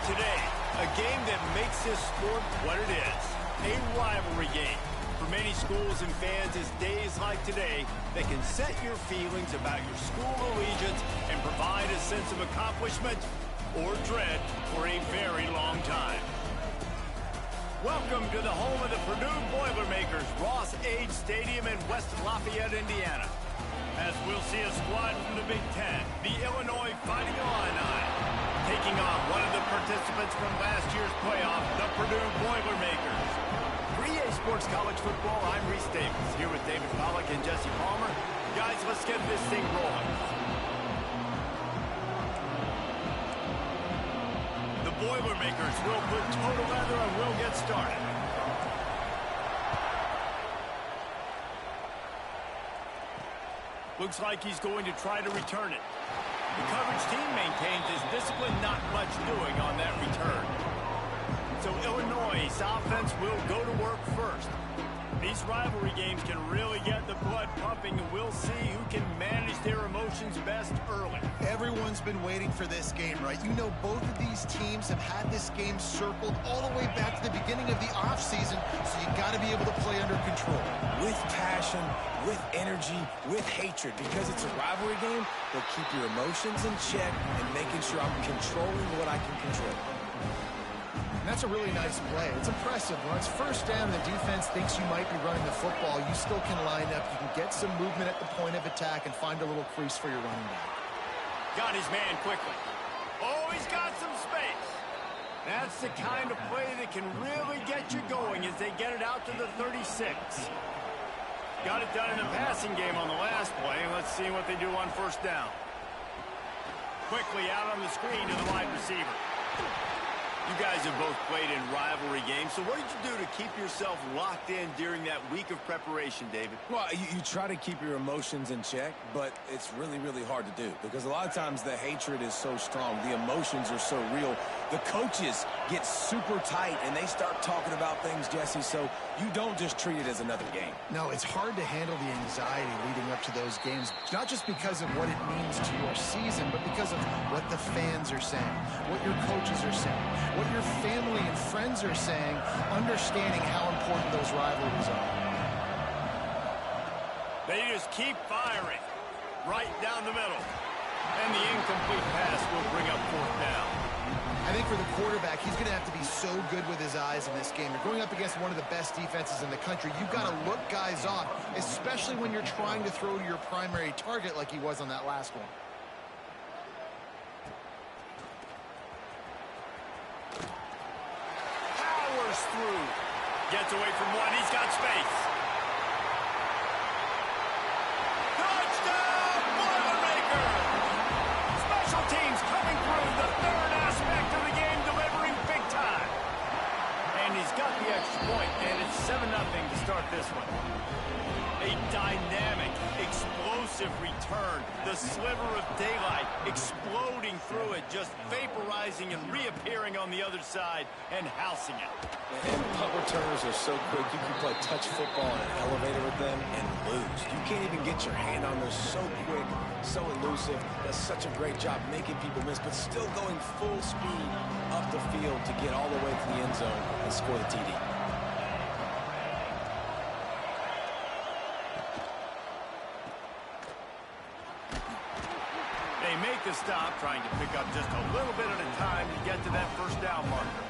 Today, a game that makes this sport what it is, a rivalry game. For many schools and fans, it's days like today that can set your feelings about your school allegiance and provide a sense of accomplishment or dread for a very long time. Welcome to the home of the Purdue Boilermakers, Ross Age Stadium in West Lafayette, Indiana. As we'll see a squad from the Big Ten, the Illinois Fighting Illini, taking on one of the participants from last year's playoff, the Purdue Boilermakers. For EA Sports College Football, I'm Reese Davis, here with David Pollack and Jesse Palmer. Guys, let's get this thing rolling. The Boilermakers will put total leather and we'll get started. Looks like he's going to try to return it. The coverage team maintains his discipline, not much doing on that return. So Illinois' offense will go to work first. These rivalry games can really get the blood pumping, and we'll see who can manage their emotions best early. Everyone's been waiting for this game, right? You know, both of these teams have had this game circled all the way back to the beginning of the offseason, so you got to be able to play under control. With passion, with energy, with hatred. Because it's a rivalry game, they'll keep your emotions in check and making sure I'm controlling what I can control. That's a really nice play. It's impressive. When it's first down, the defense thinks you might be running the football. You still can line up. You can get some movement at the point of attack and find a little crease for your running back. Got his man quickly. Oh, he's got some space. That's the kind of play that can really get you going as they get it out to the 36. Got it done in a passing game on the last play. Let's see what they do on first down. Quickly out on the screen to the wide receiver. You guys have both played in rivalry games, so what did you do to keep yourself locked in during that week of preparation, David? Well, you try to keep your emotions in check, but it's really, really hard to do because a lot of times the hatred is so strong. The emotions are so real. The coaches get super tight, and they start talking about things, Jesse, so you don't just treat it as another game. No, it's hard to handle the anxiety leading up to those games, not just because of what it means to your season, but because of what the fans are saying, what your coaches are saying, what your family and friends are saying, understanding how important those rivalries are. They just keep firing right down the middle. And the incomplete pass will bring up fourth down. I think for the quarterback, he's going to have to be so good with his eyes in this game. You're going up against one of the best defenses in the country. You've got to look guys off, especially when you're trying to throw to your primary target like he was on that last one. Through. Gets away from one. He's got space. Touchdown, Boilermakers! Special teams coming through, the third aspect of the game, delivering big time. And he's got the extra point, and it's 7-0 to start this one. A dynamic, explosive return. The sliver of daylight exploding through it, just vaporizing and reappearing on the other side and housing it. And punt returners are so quick, you can play touch football in an elevator with them and lose. You can't even get your hand on them. So quick, so elusive. Does such a great job making people miss, but still going full speed up the field to get all the way to the end zone and score the TD. They make the stop, trying to pick up just a little bit at a time to get to that first down marker.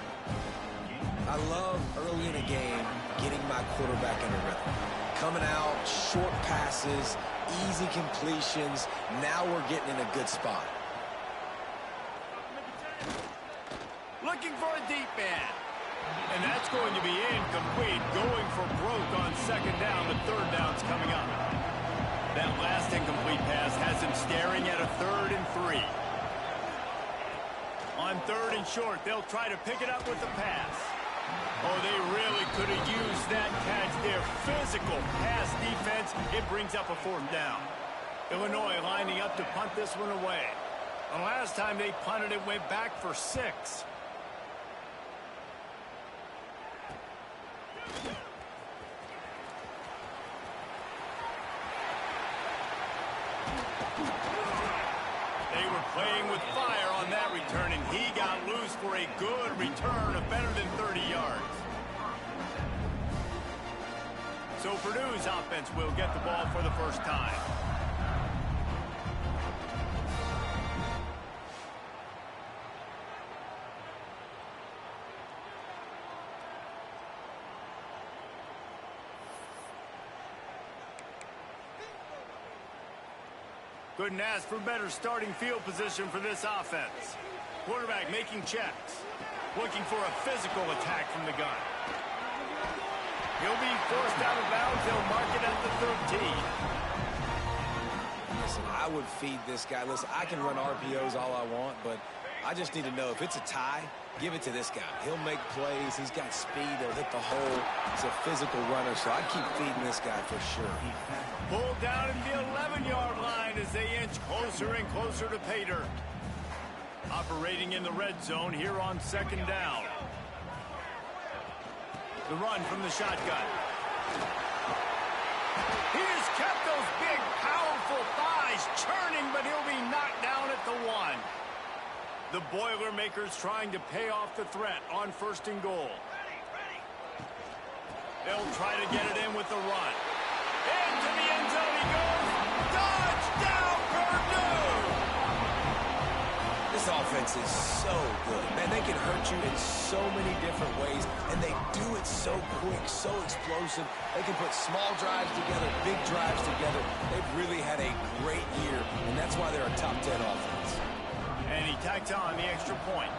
I love early in a game getting my quarterback in a rhythm. Coming out, short passes, easy completions. Now we're getting in a good spot. Looking for a deep man. And that's going to be incomplete. Going for broke on second down. The third down's coming up. That last incomplete pass has him staring at a 3rd and 3. On 3rd and short, they'll try to pick it up with the pass. Oh, they really could have used that catch there. Physical pass defense. It brings up a 4th down. Illinois lining up to punt this one away. The last time they punted, it went back for 6. They were playing with fire on that return, and he got loose for a a good return of better than 30 yards. So Purdue's offense will get the ball for the first time. Couldn't ask for better starting field position for this offense. Quarterback making checks. Looking for a physical attack from the gun. He'll be forced out of bounds. They'll mark it at the 13. Listen, I would feed this guy. Listen, I can run RPOs all I want, but I just need to know if it's a tie, give it to this guy. He'll make plays. He's got speed. He'll hit the hole. He's a physical runner, so I'd keep feeding this guy for sure. Pulled down at the 11-yard line as they inch closer and closer to pay dirt. Operating in the red zone here on second down. The run from the shotgun. He has kept those big, powerful thighs churning, but he'll be knocked down at the 1. The Boilermakers trying to pay off the threat on 1st and goal. They'll try to get it in with the run. Into the end zone he goes. Touchdown, Purdue! This offense is so good. Man, they can hurt you in so many different ways, and they do it so quick, so explosive. They can put small drives together, big drives together. They've really had a great year, and that's why they're a top 10 offense. And he tacks on the extra point.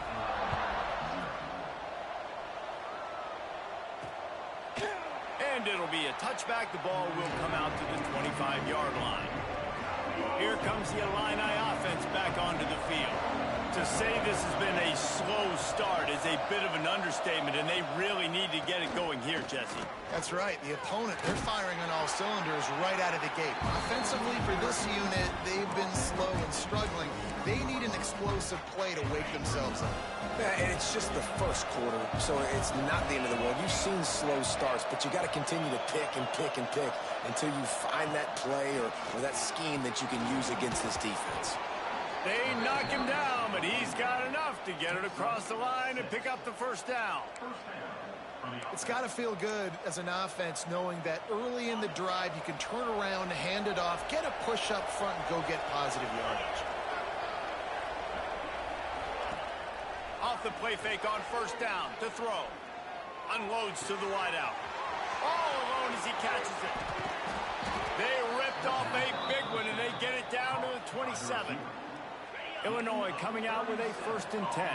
And it'll be a touchback. The ball will come out to the 25-yard line. Here comes the Illini offense back onto the field. To say this has been a slow start is a bit of an understatement, and they really need to get it going here, Jesse. That's right. The opponent, they're firing on all cylinders right out of the gate. Offensively, for this unit, they've been slow and struggling. They need an explosive play to wake themselves up. Yeah, and it's just the first quarter, so it's not the end of the world. You've seen slow starts, but you got to continue to pick and pick and pick until you find that play or that scheme that you can use against this defense. They knock him down, but he's got enough to get it across the line and pick up the first down. It's got to feel good as an offense knowing that early in the drive you can turn around, hand it off, get a push up front, and go get positive yardage. Off the play fake on 1st down to throw. Unloads to the wideout. All alone as he catches it. They ripped off a big one, and they get it down to the 27. Illinois coming out with a 1st and 10.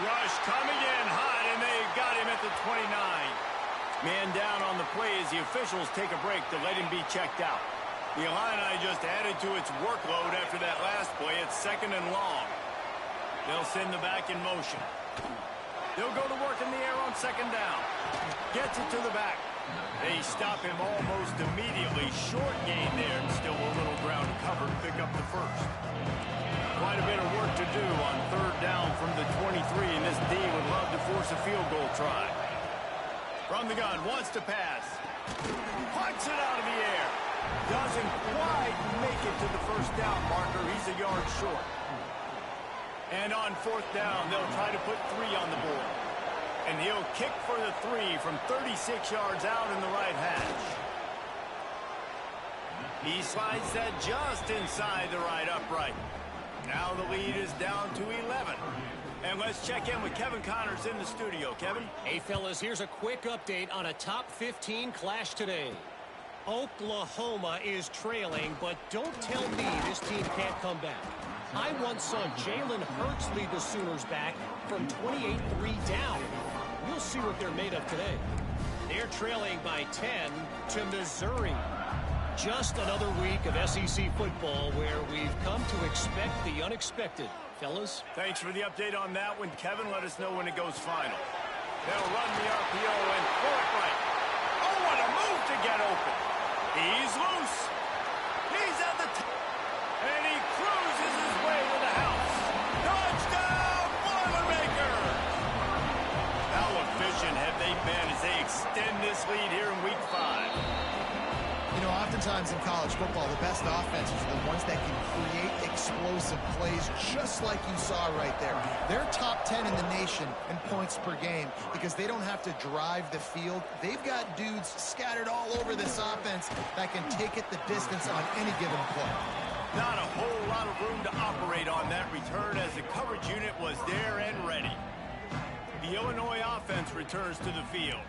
Rush coming in hot, and they got him at the 29. Man down on the play as the officials take a break to let him be checked out. The Illini just added to its workload after that last play. It's 2nd and long. They'll send the back in motion. They'll go to work in the air on 2nd down. Gets it to the back. They stop him almost immediately. Short gain there, and still a little ground cover to pick up the first. Quite a bit of work to do on 3rd down from the 23, and this D would love to force a field goal try. From the gun, wants to pass. Punts it out of the air. Doesn't quite make it to the 1st down marker. He's a yard short. And on 4th down, they'll try to put 3 on the board. And he'll kick for the 3 from 36 yards out in the right hash. He slides that just inside the right upright. Now the lead is down to 11. And let's check in with Kevin Connors in the studio. Kevin? Hey, fellas, here's a quick update on a top 15 clash today. Oklahoma is trailing, but don't tell me this team can't come back. I once saw Jalen Hurts lead the Sooners back from 28-3 down. We'll see what they're made of today. They're trailing by 10 to Missouri. Just another week of SEC football where we've come to expect the unexpected. Fellas? Thanks for the update on that one, Kevin. Let us know when it goes final. They'll run the RPO and pull it right. Oh, what a move to get open. He's loose. He's at the top. And he cruises his way to the house. Touchdown, Boilermakers! How efficient have they been as they extend this lead here in week 5? You know, oftentimes in college football, the best offenses are the ones that can create explosive plays just like you saw right there. They're top 10 in the nation in points per game because they don't have to drive the field. They've got dudes scattered all over this offense that can take it the distance on any given play. Not a whole lot of room to operate on that return as the coverage unit was there and ready. The Illinois offense returns to the field.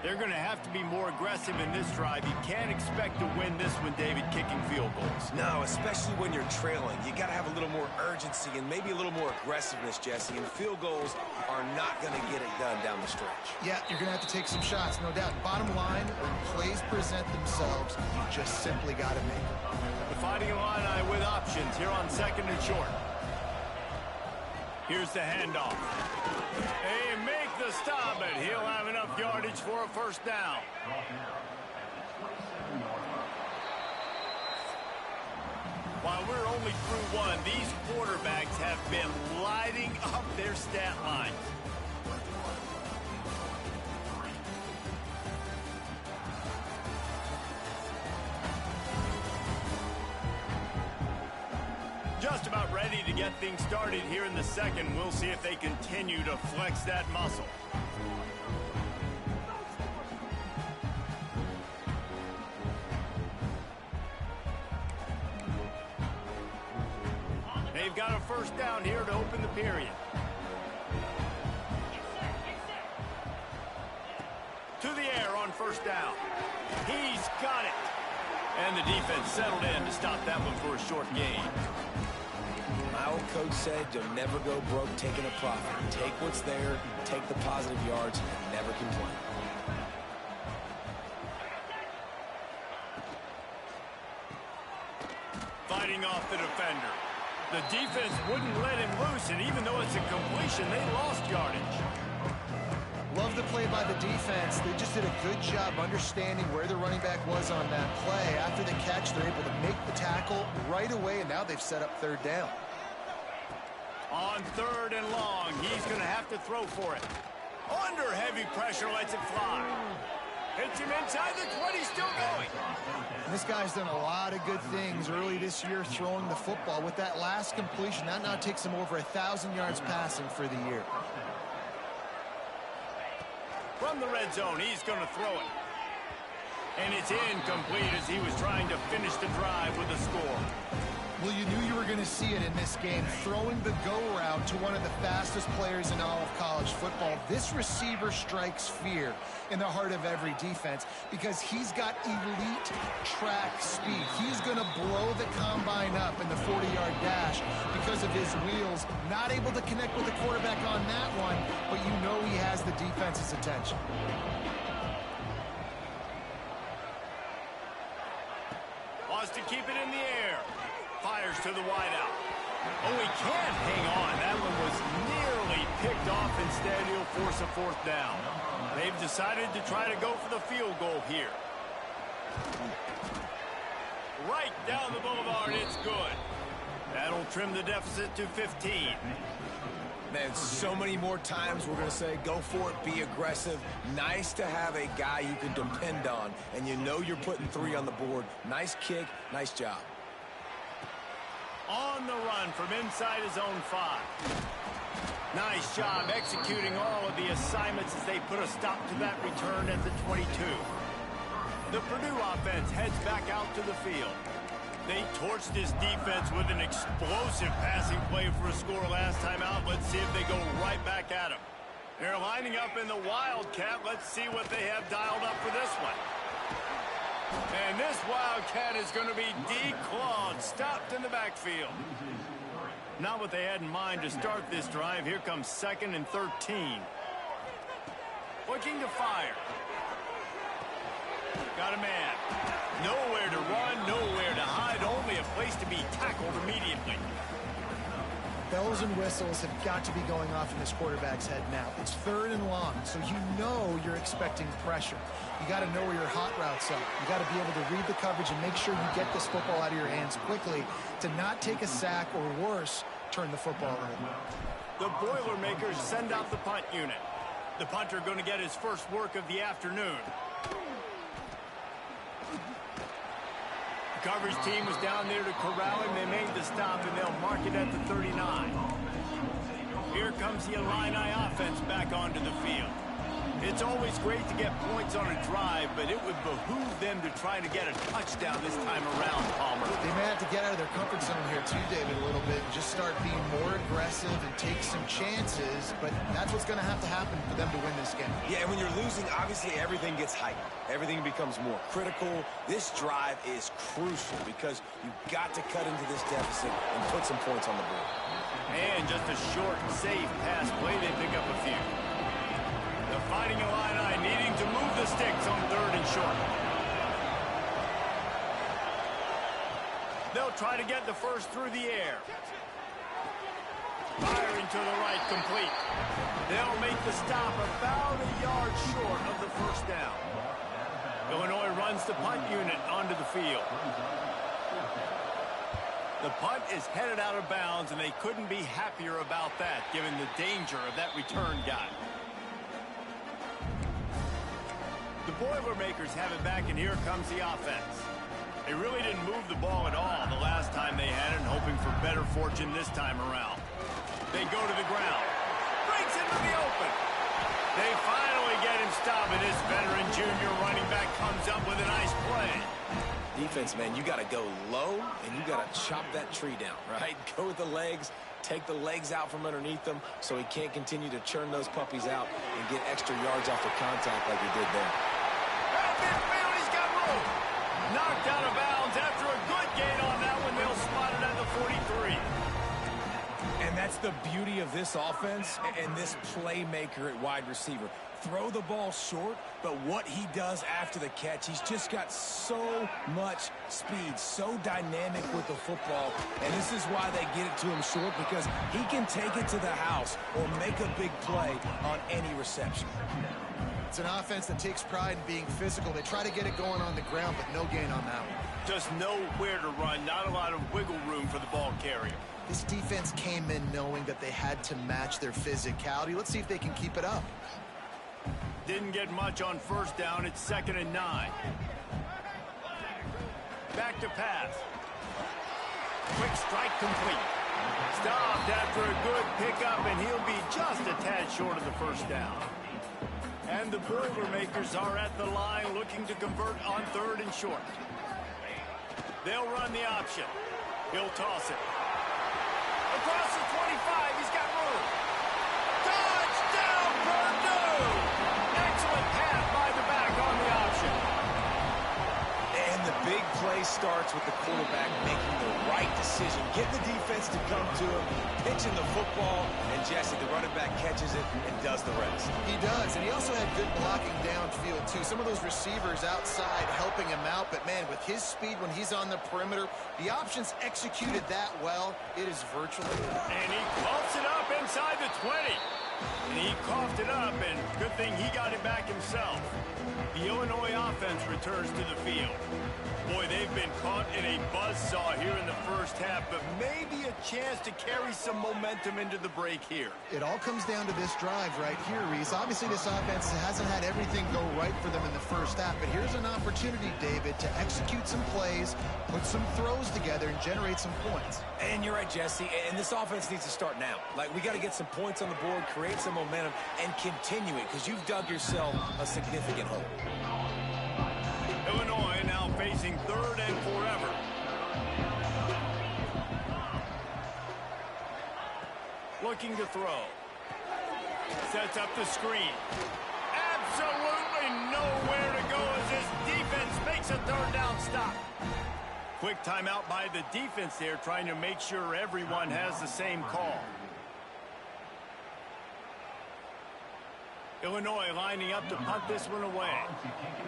They're going to have to be more aggressive in this drive. You can't expect to win this one, David, kicking field goals. No, especially when you're trailing. You got to have a little more urgency and maybe a little more aggressiveness, Jesse. And field goals are not going to get it done down the stretch. Yeah, you're going to have to take some shots, no doubt. Bottom line, when plays present themselves, you just simply got to make them. The Fighting Illini with options here on 2nd and short. Here's the handoff. They make the stop, and he'll have enough yardage for a first down. While we're only through one, these quarterbacks have been lighting up their stat lines. Just about ready to get things started here in the second. We'll see if they continue to flex that muscle. They've got a first down here to open the period. To the air on first down. He's got it. And the defense settled in to stop that one for a short gain. My old coach said you'll never go broke taking a profit. Take what's there, take the positive yards, and never complain. Fighting off the defender. The defense wouldn't let him loose, and even though it's a completion, they lost yardage. Love the play by the defense. They just did a good job understanding where the running back was on that play. After the catch, they're able to make the tackle right away, and now they've set up third down. On 3rd and long, he's going to have to throw for it. Under heavy pressure, lets it fly. Hits him inside the 20, still going. And this guy's done a lot of good things early this year throwing the football. With that last completion, that now takes him over 1,000 yards passing for the year. From the red zone, he's going to throw it. And it's incomplete as he was trying to finish the drive with a score. Well, you knew you were going to see it in this game, throwing the go route to one of the fastest players in all of college football. This receiver strikes fear in the heart of every defense because he's got elite track speed. He's going to blow the combine up in the 40-yard dash because of his wheels. Not able to connect with the quarterback on that one, but you know he has the defense's attention. Wants to keep it in the air. Fires to the wideout. Oh, he can't hang on. That one was nearly picked off. Instead, he'll force a fourth down. They've decided to try to go for the field goal here. Right down the boulevard, it's good. That'll trim the deficit to 15. Man, so many more times we're going to say, go for it, be aggressive. Nice to have a guy you can depend on, and you know you're putting 3 on the board. Nice kick, nice job. On the run from inside his own 5. Nice job executing all of the assignments as they put a stop to that return at the 22. The Purdue offense heads back out to the field. They torched this defense with an explosive passing play for a score last time out. Let's see if they go right back at him. They're lining up in the Wildcat. Let's see what they have dialed up for this one. And this Wildcat is going to be declawed, stopped in the backfield. Not what they had in mind to start this drive. Here comes 2nd and 13. Looking to fire. Got a man. Nowhere to run, nowhere to hide, only a place to be tackled immediately. Bells and whistles have got to be going off in this quarterback's head now. It's 3rd and long, so you know you're expecting pressure. You got to know where your hot routes are. You got to be able to read the coverage and make sure you get this football out of your hands quickly to not take a sack or worse, turn the football over. The Boilermakers send out the punt unit. The punter going to get his first work of the afternoon. Coverage team was down there to corral him. They made the stop, and they'll mark it at the 39. Here comes the Illini offense back onto the field. It's always great to get points on a drive, but it would behoove them to try to get a touchdown this time around, Palmer. They may have to get out of their comfort zone here too, David, a little bit and just start being more aggressive and take some chances, but that's what's going to happen for them to win this game. Yeah, and when you're losing, obviously everything gets heightened. Everything becomes more critical. This drive is crucial because you've got to cut into this deficit and put some points on the board. And just a short, safe pass play, they pick up a few. The Fighting Illini needing to move the sticks on 3rd and short. They'll try to get the first through the air. Firing to the right, complete. They'll make the stop about a yard short of the first down. Illinois runs the punt unit onto the field. The punt is headed out of bounds, and they couldn't be happier about that, given the danger of that return guy. The Boilermakers have it back, and here comes the offense. They really didn't move the ball at all the last time they had it, hoping for better fortune this time around. They go to the ground. Breaks into the open. They finally get him stopped, and this veteran junior running back comes up with a nice play. Defense, man, you got to go low, and you got to chop that tree down, right? Go with the legs, take the legs out from underneath them so he can't continue to churn those puppies out and get extra yards after contact like he did there. He's got room. Knocked out of bounds after a good gain on that one. They'll spot it at the 43. And that's the beauty of this offense and this playmaker at wide receiver. Throw the ball short, but what he does after the catch, he's just got so much speed, so dynamic with the football, and this is why they get it to him short, because he can take it to the house or make a big play on any reception. It's an offense that takes pride in being physical. They try to get it going on the ground, but no gain on that one. Just nowhere to run, not a lot of wiggle room for the ball carrier. This defense came in knowing that they had to match their physicality. Let's see if they can keep it up. Didn't get much on first down. It's 2nd and 9. Back to pass. Quick strike complete. Stopped after a good pickup, and he'll be just a tad short of the first down. And the Boilermakers are at the line looking to convert on 3rd and short. They'll run the option. He'll toss it. Across the 25, he's got room. Touchdown, Purdue! Excellent pass by the back on the option. And the big play starts with the quarterback making the right decision, getting the defense to come to him, pitching the football, and Jesse, the running back, catches it and does the rest. He does, and he also had good blocking downfield, too. Some of those receivers outside helping him out, but, man, with his speed when he's on the perimeter, the options executed that well. It is virtually... And he coughs it up inside the 20. And he coughed it up, and good thing he got it back himself. The Illinois offense returns to the field. Boy, they've been caught in a buzzsaw here in the first half, but maybe a chance to carry some momentum into the break here. It all comes down to this drive right here, Reese. Obviously, this offense hasn't had everything go right for them in the first half, but here's an opportunity, David, to execute some plays, put some throws together, and generate some points. And you're right, Jesse, and this offense needs to start now. Like, we got to get some points on the board, create some momentum, and continue it, because you've dug yourself a significant hole. Illinois now facing 3rd and forever. Looking to throw. Sets up the screen. Absolutely nowhere to go as this defense makes a 3rd down stop. Quick timeout by the defense there, trying to make sure everyone has the same call. Illinois lining up to punt this one away.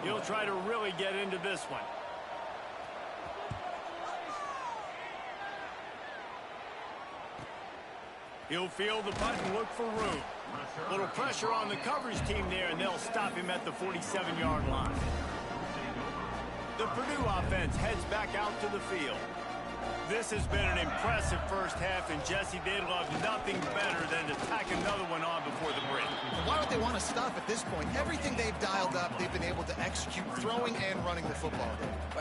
He'll try to really get into this one. He'll field the punt and look for room. A little pressure on the coverage team there, and they'll stop him at the 47-yard line. The Purdue offense heads back out to the field. This has been an impressive first half, and Jesse, they'd love nothing better than to tack another one on before the break. Why would they want to of stuff at this point. Everything they've dialed up, they've been able to execute throwing and running the football.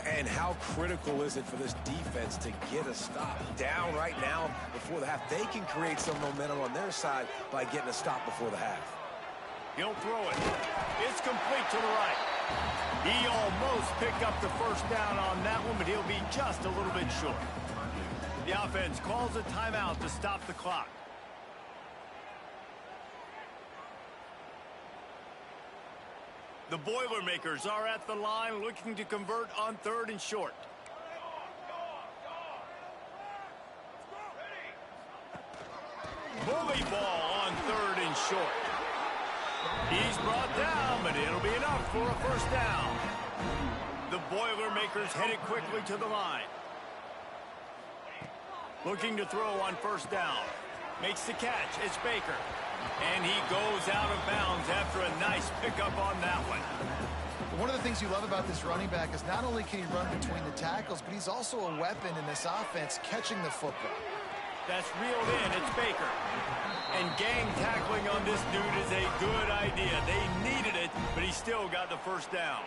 And how critical is it for this defense to get a stop? Down right now before the half. They can create some momentum on their side by getting a stop before the half. He'll throw it. It's complete to the right. He almost picked up the first down on that one, but he'll be just a little bit short. The offense calls a timeout to stop the clock. The Boilermakers are at the line looking to convert on 3rd and short. Bully ball on 3rd and short. He's brought down, but it'll be enough for a first down. The Boilermakers headed quickly to the line. Looking to throw on 1st down. Makes the catch. It's Baker. And he goes out of bounds after a nice pickup on that one. One of the things you love about this running back is not only can he run between the tackles, but he's also a weapon in this offense catching the football. That's reeled in. It's Baker. And gang tackling on this dude is a good idea. They needed it, but he still got the first down.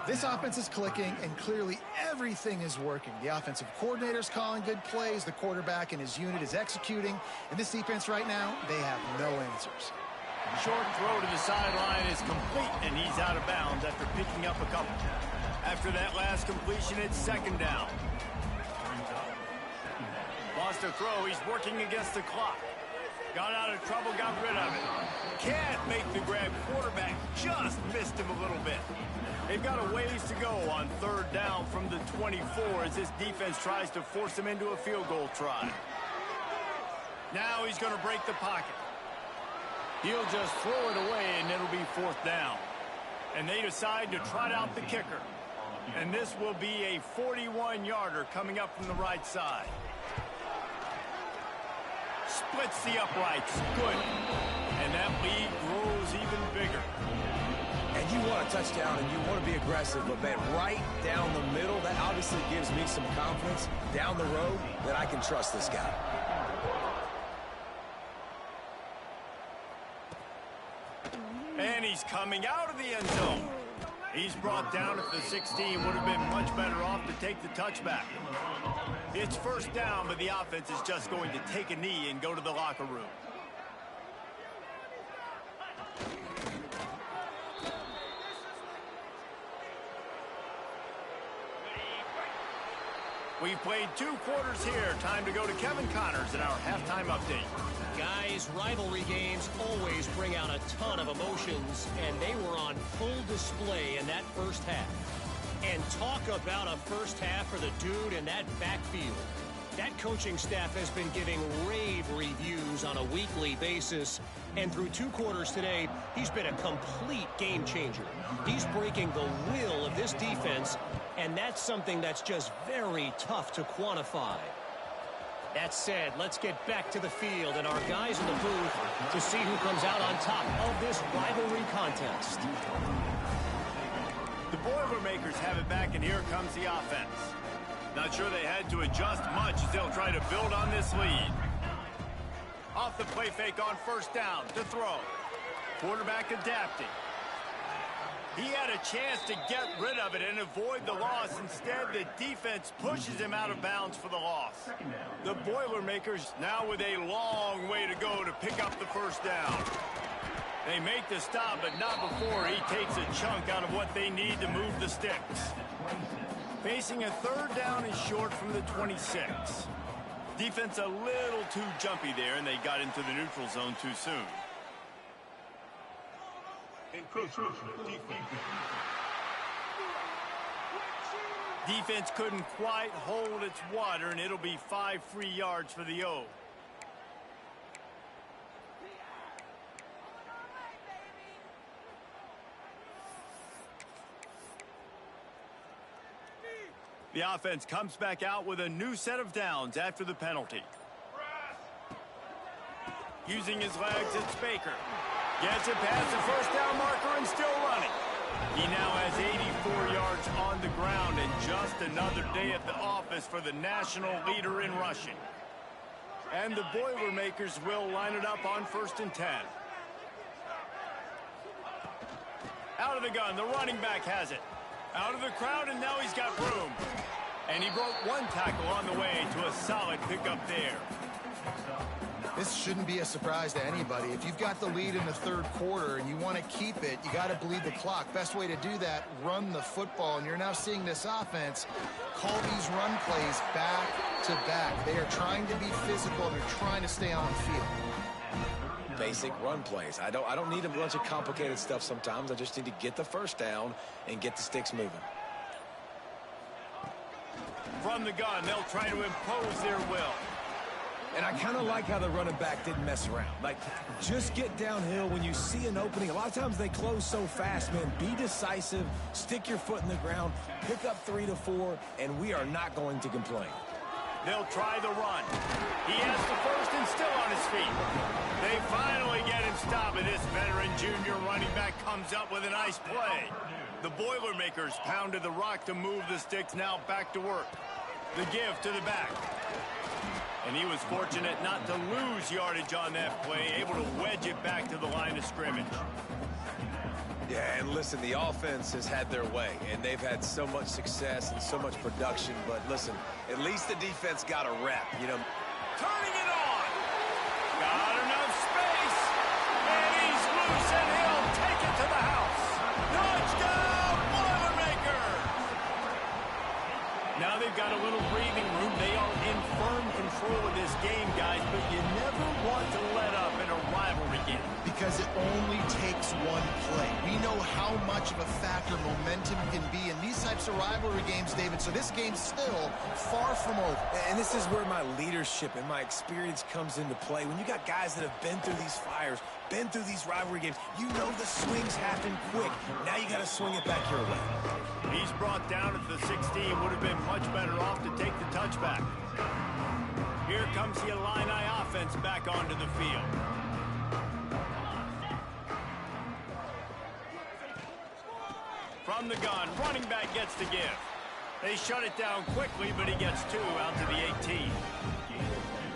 This offense is clicking, and clearly everything is working. The offensive coordinator's calling good plays. The quarterback and his unit is executing. And this defense right now, they have no answers. Short throw to the sideline is complete, and he's out of bounds after picking up a couple. After that last completion, it's 2nd down. Lost a throw. He's working against the clock. Got out of trouble, got rid of it. Can't make the grab. Quarterback just missed him a little bit. They've got a ways to go on 3rd down from the 24 as this defense tries to force him into a field goal try. Now he's going to break the pocket. He'll just throw it away, and it'll be 4th down. And they decide to trot out the kicker. And this will be a 41-yarder coming up from the right side. Splits the uprights. Good. And that lead grows even bigger. And you want a touchdown and you want to be aggressive, but man, right down the middle, that obviously gives me some confidence down the road that I can trust this guy. And he's coming out of the end zone. He's brought down at the 16. Would have been much better off to take the touchback. It's 1st down, but the offense is just going to take a knee and go to the locker room. We've played 2 quarters here. Time to go to Kevin Connors in our halftime update. Guys, rivalry games always bring out a ton of emotions, and they were on full display in that first half. And talk about a first half for the dude in that backfield. That coaching staff has been giving rave reviews on a weekly basis. And through 2 quarters today, he's been a complete game changer. He's breaking the will of this defense, and that's something that's just very tough to quantify. That said, let's get back to the field and our guys in the booth to see who comes out on top of this rivalry contest. The Boilermakers have it back, and here comes the offense. Not sure they had to adjust much as they'll try to build on this lead. Off the play fake on 1st down to throw. Quarterback adapting. He had a chance to get rid of it and avoid the loss. Instead, the defense pushes him out of bounds for the loss. The Boilermakers now with a long way to go to pick up the 1st down. They make the stop, but not before he takes a chunk out of what they need to move the sticks. Facing a 3rd down and short from the 26. Defense a little too jumpy there, and they got into the neutral zone too soon. Defense couldn't quite hold its water, and it'll be 5 free yards for the O. The offense comes back out with a new set of downs after the penalty. Using his legs, it's Baker. Gets it past the 1st down marker and still running. He now has 84 yards on the ground and just another day at the office for the national leader in rushing. And the Boilermakers will line it up on 1st and 10. Out of the gun, the running back has it. Out of the crowd, and now he's got room. And he broke one tackle on the way to a solid pickup there. This shouldn't be a surprise to anybody. If you've got the lead in the third quarter and you want to keep it, you got to bleed the clock. Best way to do that, run the football. And you're now seeing this offense call these run plays back to back. They are trying to be physical. They're trying to stay on the field. Basic run plays. I don't need a bunch of complicated stuff sometimes. I just need to get the first down and get the sticks moving. From the gun, they'll try to impose their will. And I kind of like how the running back didn't mess around. Like, just get downhill when you see an opening. A lot of times they close so fast, man. Be decisive, stick your foot in the ground, pick up 3 to 4, and we are not going to complain. They'll try the run. He has the first and still on his feet. They finally get him stopped, and this veteran junior running back comes up with a nice play. The Boilermakers pounded the rock to move the sticks, now back to work. The give to the back. And he was fortunate not to lose yardage on that play, able to wedge it back to the line of scrimmage. Yeah, and listen, the offense has had their way, and they've had so much success and so much production. But listen, at least the defense got a rep, you know. Turning it on. Got enough space. And he's loose, and he'll take it to the house. Touchdown, Boilermakers! Now they've got a little breathing room. They are in firm control of this game, guys, but you never want to let up in a rivalry game. Because it only takes one play. We know how much of a factor momentum can be in these types of rivalry games, David, so this game's still far from over. And this is where my leadership and my experience comes into play. When you got guys that have been through these fires, been through these rivalry games, you know the swings happen quick. Now you got to swing it back your way. He's brought down at the 16. Would have been much better off to take the touchback. Here comes the Illini offense back onto the field. From the gun, running back gets the give. They shut it down quickly, but he gets 2 out to the 18.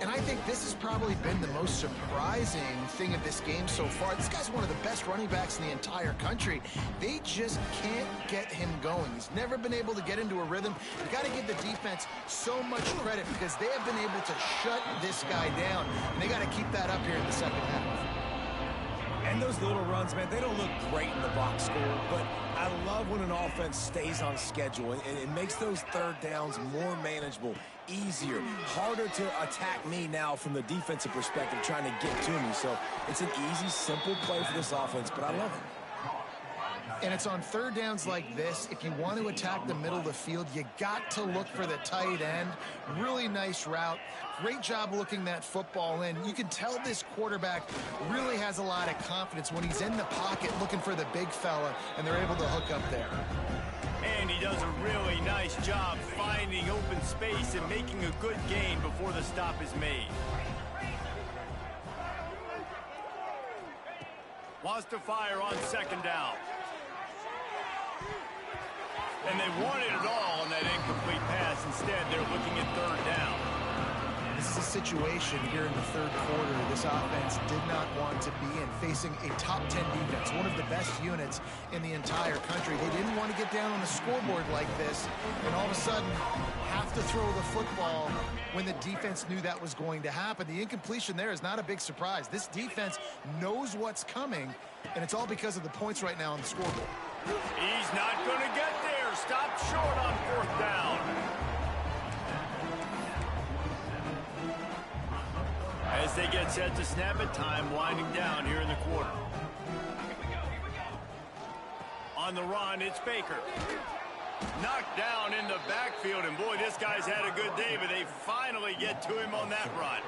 And I think this has probably been the most surprising thing of this game so far. This guy's one of the best running backs in the entire country. They just can't get him going. He's never been able to get into a rhythm. You got to give the defense so much credit because they have been able to shut this guy down. And they got to keep that up here in the second half. And those little runs, man, they don't look great in the box score, but I love when an offense stays on schedule, and it makes those third downs more manageable, easier, harder to attack me now from the defensive perspective trying to get to me. So it's an easy, simple play for this offense, but I love it. And it's on third downs like this. If you want to attack the middle of the field, you got to look for the tight end. Really nice route. Great job looking that football in. You can tell this quarterback really has a lot of confidence when he's in the pocket looking for the big fella, and they're able to hook up there. And he does a really nice job finding open space and making a good gain before the stop is made. Wants to fire on second down. And they wanted it all on that incomplete pass. Instead, they're looking at third down. This is a situation here in the third quarter this offense did not want to be in, facing a top 10 defense, one of the best units in the entire country. They didn't want to get down on the scoreboard like this, and all of a sudden have to throw the football when the defense knew that was going to happen. The incompletion there is not a big surprise. This defense knows what's coming, and it's all because of the points right now on the scoreboard. He's not going to get there. Stopped short on fourth down. As they get set to snap it, time winding down here in the quarter. On the run, it's Baker. Knocked down in the backfield, and boy, this guy's had a good day, but they finally get to him on that run.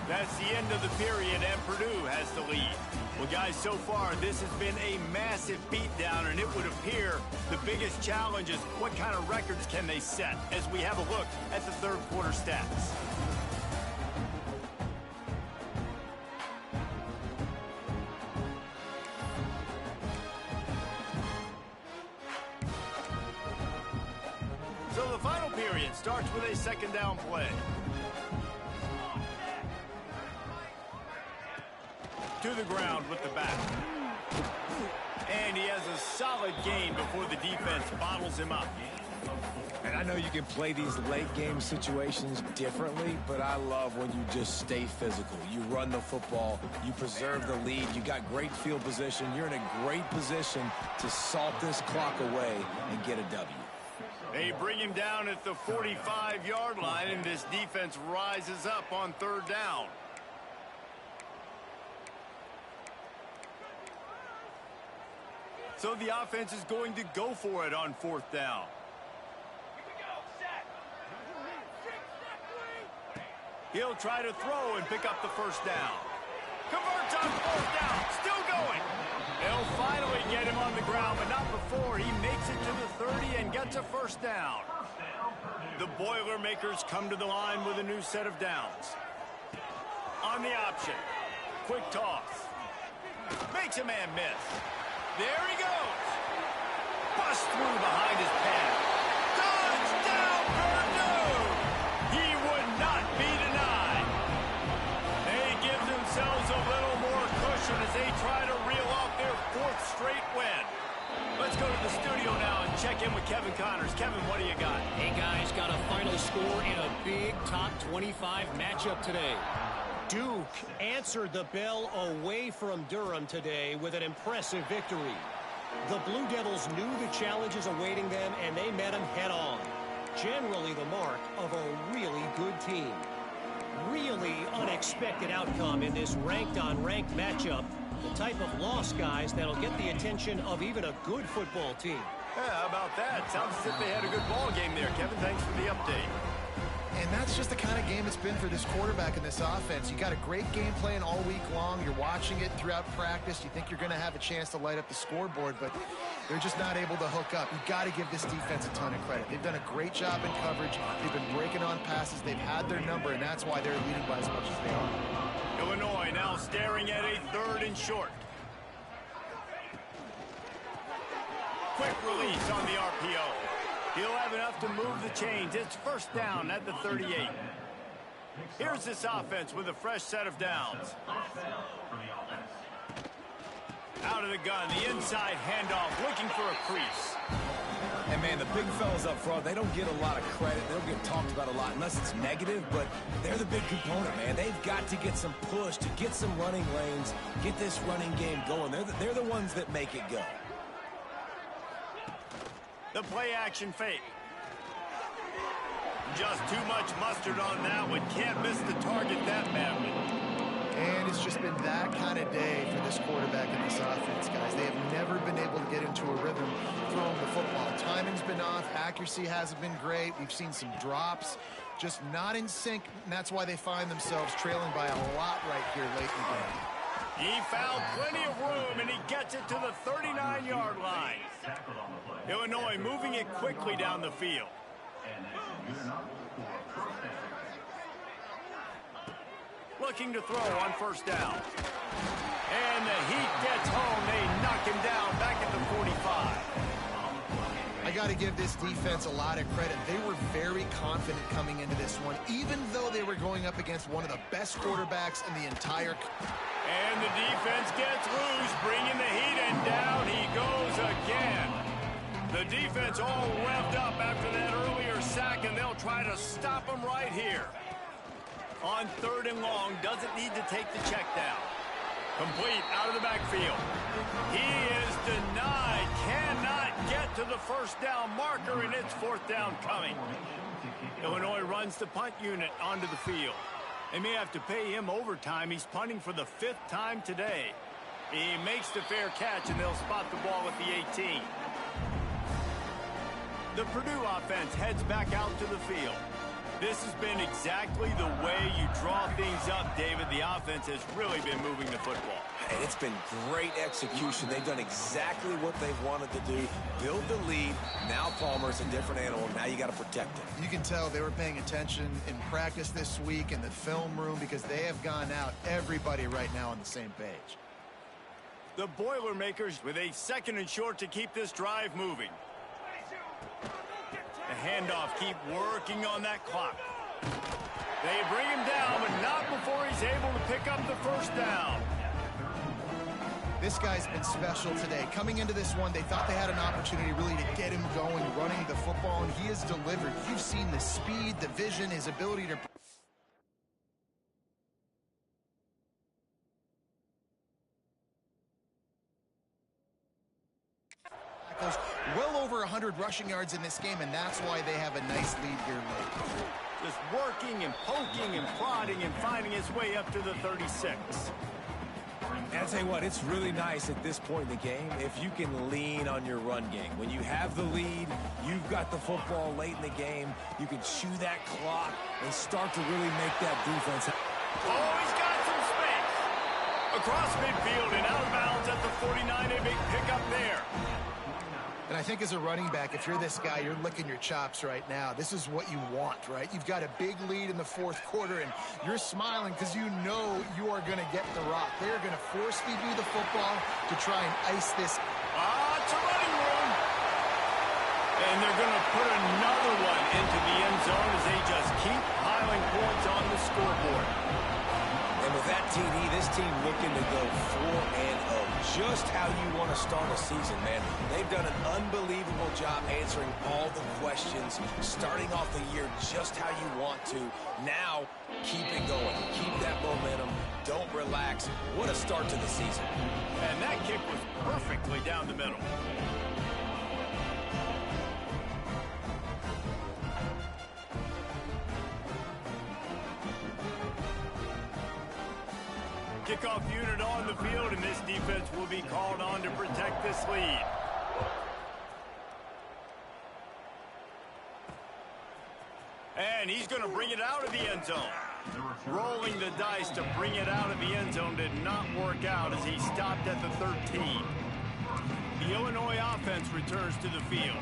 That's the end of the period, and Purdue has the lead. Well, guys, so far, this has been a massive beatdown, and it would appear the biggest challenge is what kind of records can they set as we have a look at the third quarter stats. So the final period starts with a second down play. To the ground with the back. And he has a solid gain before the defense bottles him up. And I know you can play these late game situations differently, but I love when you just stay physical. You run the football, you preserve the lead, you got great field position, you're in a great position to salt this clock away and get a W. They bring him down at the 45-yard line, and this defense rises up on third down. So the offense is going to go for it on fourth down. He'll try to throw and pick up the first down. Converts on fourth down. Still going. They'll finally get him on the ground, but not before he makes it to the 30 and gets a first down. The Boilermakers come to the line with a new set of downs. On the option. Quick toss. Makes a man miss. There he goes. Bust through behind his pad. Touchdown, Purdue! He would not be denied. They give themselves a little more cushion as they try to reel off their fourth straight win. Let's go to the studio now and check in with Kevin Connors. Kevin, what do you got? Hey, guys, got a final score in a big top 25 matchup today. Duke answered the bell away from Durham today with an impressive victory. The Blue Devils knew the challenges awaiting them, and they met them head-on. Generally the mark of a really good team. Really unexpected outcome in this ranked-on-ranked matchup. The type of loss, guys, that'll get the attention of even a good football team. Yeah, how about that? Sounds as if they had a good ball game there, Kevin. Thanks for the update. And that's just the kind of game it's been for this quarterback and this offense. You got a great game plan all week long. You're watching it throughout practice. You think you're going to have a chance to light up the scoreboard, but they're just not able to hook up. You've got to give this defense a ton of credit. They've done a great job in coverage. They've been breaking on passes. They've had their number, and that's why they're leading by as much as they are. Illinois now staring at a 3rd and short. Quick release on the RPO. He'll have enough to move the chains. It's first down at the 38. Here's this offense with a fresh set of downs. Out of the gun, the inside handoff, looking for a crease. And, man, the big fellas up front, they don't get a lot of credit. They don't get talked about a lot unless it's negative, but they're the big component, man. They've got to get some push, to get some running lanes, get this running game going. They're the ones that make it go. The play-action fake. Just too much mustard on that one. Can't miss the target that badly. And it's just been that kind of day for this quarterback and this offense, guys. They have never been able to get into a rhythm throwing the football. Timing's been off. Accuracy hasn't been great. We've seen some drops. Just not in sync, and that's why they find themselves trailing by a lot right here late in the game. He found plenty of room, and he gets it to the 39-yard line. Illinois moving it quickly down the field. Looking to throw on first down. And the Heat gets home. They knock him down back at the 45. I got to give this defense a lot of credit. They were very confident coming into this one, even though they were going up against one of the best quarterbacks in the entire. And the defense gets loose, bringing the Heat, and down he goes again. The defense all revved up after that earlier sack, and they'll try to stop him right here. On 3rd and long, doesn't need to take the check down. Complete out of the backfield. He is denied, cannot get to the first down marker, and it's 4th down coming. Illinois runs the punt unit onto the field. They may have to pay him overtime. He's punting for the 5th time today. He makes the fair catch, and they'll spot the ball at the 18. The Purdue offense heads back out to the field. This has been exactly the way you draw things up, David. The offense has really been moving the football. And it's been great execution. They've done exactly what they've wanted to do. Build the lead. Now Palmer's a different animal. Now you got to protect him. You can tell they were paying attention in practice this week in the film room because they have gone out, everybody right now on the same page. The Boilermakers with a 2nd and short to keep this drive moving. The handoff, keep working on that clock. They bring him down, but not before he's able to pick up the first down. This guy's been special today. Coming into this one, they thought they had an opportunity really to get him going, running the football, and he has delivered. You've seen the speed, the vision, his ability to... well over 100 rushing yards in this game, and that's why they have a nice lead here late. Just working and poking and prodding and finding his way up to the 36. And I'll tell you what, it's really nice at this point in the game if you can lean on your run game. When you have the lead, you've got the football late in the game, you can chew that clock and start to really make that defense. Oh, he's got some space. Across midfield and out of bounds at the 49, a big pickup there. And I think as a running back, if you're this guy, you're licking your chops right now. This is what you want, right? You've got a big lead in the fourth quarter, and you're smiling because you know you are going to get the rock. They are going to force feed you the football to try and ice this. It's a running room. And they're going to put another one into the end zone as they just keep piling points on the scoreboard. And with that TD, this team looking to go 4-0. Just how you want to start a season, man. They've done an unbelievable job answering all the questions, starting off the year just how you want to. Now, keep it going. Keep that momentum. Don't relax. What a start to the season. And that kick was perfectly down the middle. Kickoff unit on the field, and this defense will be called on to protect this lead. And he's going to bring it out of the end zone. Rolling the dice to bring it out of the end zone did not work out as he stopped at the 13. The Illinois offense returns to the field.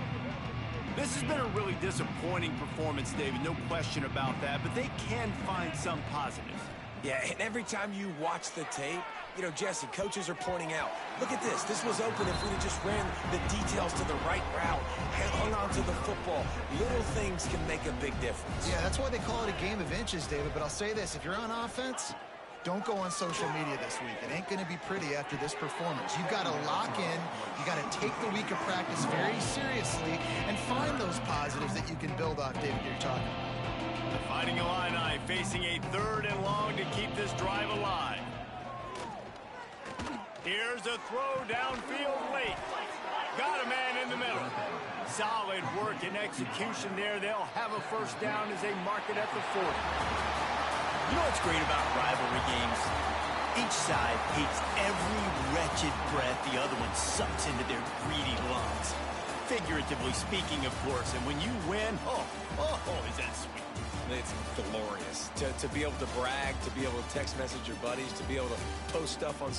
This has been a really disappointing performance, David, no question about that, but they can find some positives. Yeah, and every time you watch the tape, you know, Jesse, coaches are pointing out, look at this. This was open if we'd have just ran the details to the right route, hung on to the football. Little things can make a big difference. Yeah, that's why they call it a game of inches, David. But I'll say this, if you're on offense, don't go on social media this week. It ain't going to be pretty after this performance. You've got to lock in. You got to take the week of practice very seriously and find those positives that you can build off, David, you're talking about. The Fighting Illini facing a 3rd and long to keep this drive alive. Here's a throw downfield late. Got a man in the middle. Solid work and execution there. They'll have a first down as they mark it at the 40. You know what's great about rivalry games? Each side hates every wretched breath the other one sucks into their greedy lungs. Figuratively speaking, of course. And when you win, oh, is that sweet. It's glorious to be able to brag, to be able to text message your buddies, to be able to post stuff on